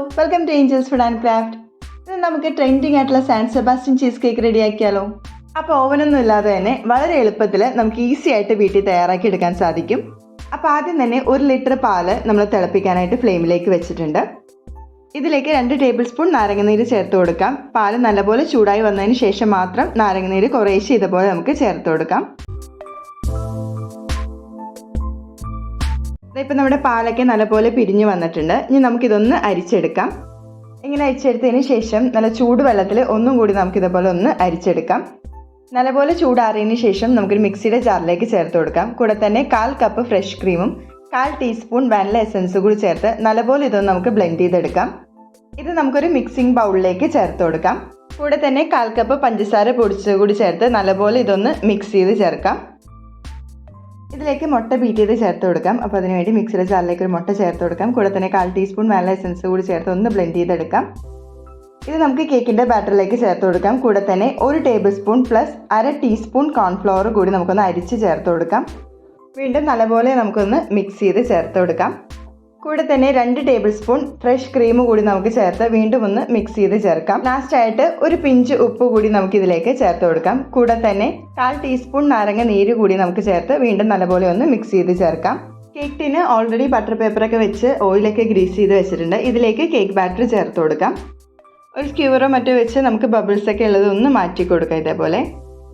Welcome to angels food and craft. ഇത് നമുക്ക് trending ആയിട്ടുള്ള സാൻ സെബാസ്റ്റ്യൻ ചീസ് കേക്ക് റെഡിയാക്കിയാലോ? അപ്പോൾ ഓവനൊന്നും ഇല്ലാതെ തന്നെ വളരെ എളുപ്പത്തിൽ നമുക്ക് ഈസി ആയിട്ട് വീട്ടിൽ തയ്യാറാക്കി എടുക്കാൻ സാധിക്കും. അപ്പോൾ ആദ്യം തന്നെ 1 ലിറ്റർ പാല് നമ്മൾ തിളപ്പിക്കാനായിട്ട് ഫ്ലെയിമിലേക്ക് വെച്ചിട്ടുണ്ട്. ഇതിലേക്ക് 2 ടേബിൾ സ്പൂൺ നാരങ്ങനീര് ചേർത്ത് കൊടുക്കാം. പാല് നല്ലപോലെ ചൂടായി വന്നതിന് ശേഷം മാത്രം നാരങ്ങനീര് കുറേശ്ശെ ഇതുപോലെ നമുക്ക് ചേർത്ത് കൊടുക്കാം. ഇപ്പം നമ്മുടെ പാലൊക്കെ നല്ലപോലെ പിരിഞ്ഞു വന്നിട്ടുണ്ട്. ഇനി നമുക്കിതൊന്ന് അരിച്ചെടുക്കാം. ഇങ്ങനെ അരിച്ചെടുത്തതിന് ശേഷം നല്ല ചൂടുവെള്ളത്തിൽ ഒന്നും കൂടി നമുക്കിതുപോലെ ഒന്ന് അരിച്ചെടുക്കാം. നല്ലപോലെ ചൂടാറിയതിന് ശേഷം നമുക്കൊരു മിക്സിയുടെ ജാറിലേക്ക് ചേർത്ത് കൊടുക്കാം. കൂടെ തന്നെ 1/4 കപ്പ് ഫ്രഷ് ക്രീമും 1/4 ടീസ്പൂൺ വാനില എസൻസ് കൂടി ചേർത്ത് നല്ലപോലെ ഇതൊന്ന് നമുക്ക് ബ്ലെൻഡ് ചെയ്തെടുക്കാം. ഇത് നമുക്കൊരു മിക്സിംഗ് ബൗളിലേക്ക് ചേർത്ത് കൊടുക്കാം. കൂടെ തന്നെ 1/4 കപ്പ് പഞ്ചസാര പൊടിച്ചത് കൂടി ചേർത്ത് നല്ലപോലെ ഇതൊന്ന് മിക്സ് ചെയ്ത് ചേർക്കാം. ഇതിലേക്ക് മുട്ട ബീറ്റ് ചെയ്ത് ചേർത്ത് കൊടുക്കാം. അപ്പോൾ അതിനുവേണ്ടി മിക്സിയുടെ ജാറിലേക്ക് ഒരു മുട്ട ചേർത്ത് കൊടുക്കാം. കൂടെ തന്നെ 1/4 ടീസ്പൂൺ വാനില എസൻസ് കൂടി ചേർത്ത് ഒന്ന് ബ്ലെൻഡ് ചെയ്തെടുക്കാം. ഇത് നമുക്ക് കേക്കിൻ്റെ ബാറ്ററിലേക്ക് ചേർത്ത് കൊടുക്കാം. കൂടെ തന്നെ 1 table spoon plus 1/2 teaspoon cornflour കൂടി നമുക്കൊന്ന് അരിച്ച് ചേർത്ത് കൊടുക്കാം. വീണ്ടും നല്ലപോലെ നമുക്കൊന്ന് മിക്സ് ചെയ്ത് ചേർത്ത് കൊടുക്കാം. കൂടെ തന്നെ 2 ടേബിൾ സ്പൂൺ ഫ്രഷ് ക്രീം കൂടി നമുക്ക് ചേർത്ത് വീണ്ടും ഒന്ന് മിക്സ് ചെയ്ത് ചേർക്കാം. ലാസ്റ്റായിട്ട് ഒരു പിഞ്ച് ഉപ്പ് കൂടി നമുക്ക് ഇതിലേക്ക് ചേർത്ത് കൊടുക്കാം. കൂടെ തന്നെ 1/4 ടീസ്പൂൺ നാരങ്ങ നീര് കൂടി നമുക്ക് ചേർത്ത് വീണ്ടും നല്ലപോലെ ഒന്ന് മിക്സ് ചെയ്ത് ചേർക്കാം. കേക്ക് ടിന് ഓൾറെഡി ബട്ടർ പേപ്പറൊക്കെ വെച്ച് ഓയിലൊക്കെ ഗ്രീസ് ചെയ്ത് വെച്ചിട്ടുണ്ട്. ഇതിലേക്ക് കേക്ക് ബാറ്റർ ചേർത്ത് കൊടുക്കാം. ഒരു സ്ക്യൂവറോ മറ്റോ വെച്ച് നമുക്ക് ബബിൾസൊക്കെ ഉള്ളത് ഒന്ന് മാറ്റി കൊടുക്കാം. ഇതേപോലെ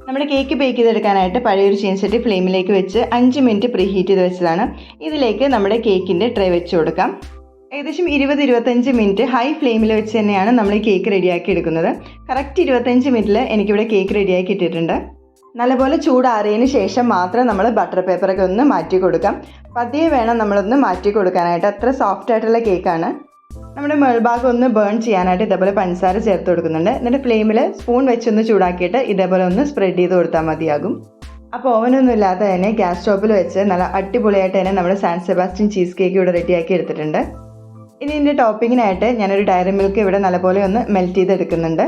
നമ്മുടെ കേക്ക് ബേക്ക് ചെയ്തെടുക്കാനായിട്ട് പഴയൊരു ചീനച്ചട്ടി ഫ്ലെയിമിലേക്ക് വെച്ച് 5 മിനിറ്റ് പ്രീ ഹീറ്റ് ചെയ്ത് വെച്ചതാണ്. ഇതിലേക്ക് നമ്മുടെ കേക്കിൻ്റെ ട്രേ വെച്ച് കൊടുക്കാം. ഏകദേശം 20-25 മിനിറ്റ് ഹൈ ഫ്ലെയിമിൽ വെച്ച് തന്നെയാണ് നമ്മൾ ഈ കേക്ക് റെഡിയാക്കി എടുക്കുന്നത്. കറക്റ്റ് 25 മിനിറ്റിൽ എനിക്കിവിടെ കേക്ക് റെഡിയാക്കി ഇട്ടിട്ടുണ്ട്. നല്ലപോലെ ചൂടാറിയതിന് ശേഷം മാത്രം നമ്മൾ ബട്ടർ പേപ്പറൊക്കെ ഒന്ന് മാറ്റി കൊടുക്കാം. പതിയെ വേണം നമ്മളൊന്ന് മാറ്റി കൊടുക്കാനായിട്ട്. അത്ര സോഫ്റ്റ് ആയിട്ടുള്ള കേക്കാണ്. നമ്മുടെ മേൾഭാഗം ഒന്ന് ബേൺ ചെയ്യാനായിട്ട് ഇതേപോലെ പഞ്ചസാര ചേർത്ത് കൊടുക്കുന്നുണ്ട്. എന്നിട്ട് ഫ്ലെയിമിൽ സ്പൂൺ വെച്ചൊന്ന് ചൂടാക്കിയിട്ട് ഇതേപോലെ ഒന്ന് സ്പ്രെഡ് ചെയ്ത് കൊടുത്താൽ മതിയാകും. അപ്പോൾ ഓവനൊന്നും ഇല്ലാതെ തന്നെ ഗ്യാസ് സ്റ്റോപ്പിൽ വെച്ച് നല്ല അടിപൊളിയായിട്ട് തന്നെ നമ്മുടെ സാൻ സെബാസ്റ്റ്യൻ ചീസ് കേക്ക് ഇവിടെ റെഡിയാക്കി എടുത്തിട്ടുണ്ട്. ഇനി ഇതിൻ്റെ ടോപ്പിങ്ങിനായിട്ട് ഞാനൊരു ഡയറി മിൽക്ക് ഇവിടെ നല്ലപോലെ ഒന്ന് മെൽറ്റ് ചെയ്തെടുക്കുന്നുണ്ട്.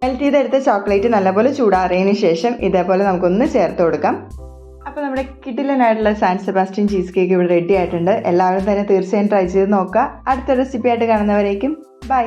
മെൽറ്റ് ചെയ്തെടുത്ത ചോക്ലേറ്റ് നല്ലപോലെ ചൂടാറിയതിന് ശേഷം ഇതേപോലെ നമുക്കൊന്ന് ചേർത്ത് കൊടുക്കാം. അപ്പോൾ നമ്മുടെ കിടിലനായിട്ടുള്ള സാൻ സെബാസ്റ്റ്യൻ ചീസ് കേക്ക് ഇവിടെ റെഡി ആയിട്ടുണ്ട്. എല്ലാവരും തന്നെ തീർച്ചയായും ട്രൈ ചെയ്ത് നോക്കുക. അടുത്ത റെസിപ്പി ആയിട്ട് കാണുന്നവരേക്കും ബൈ.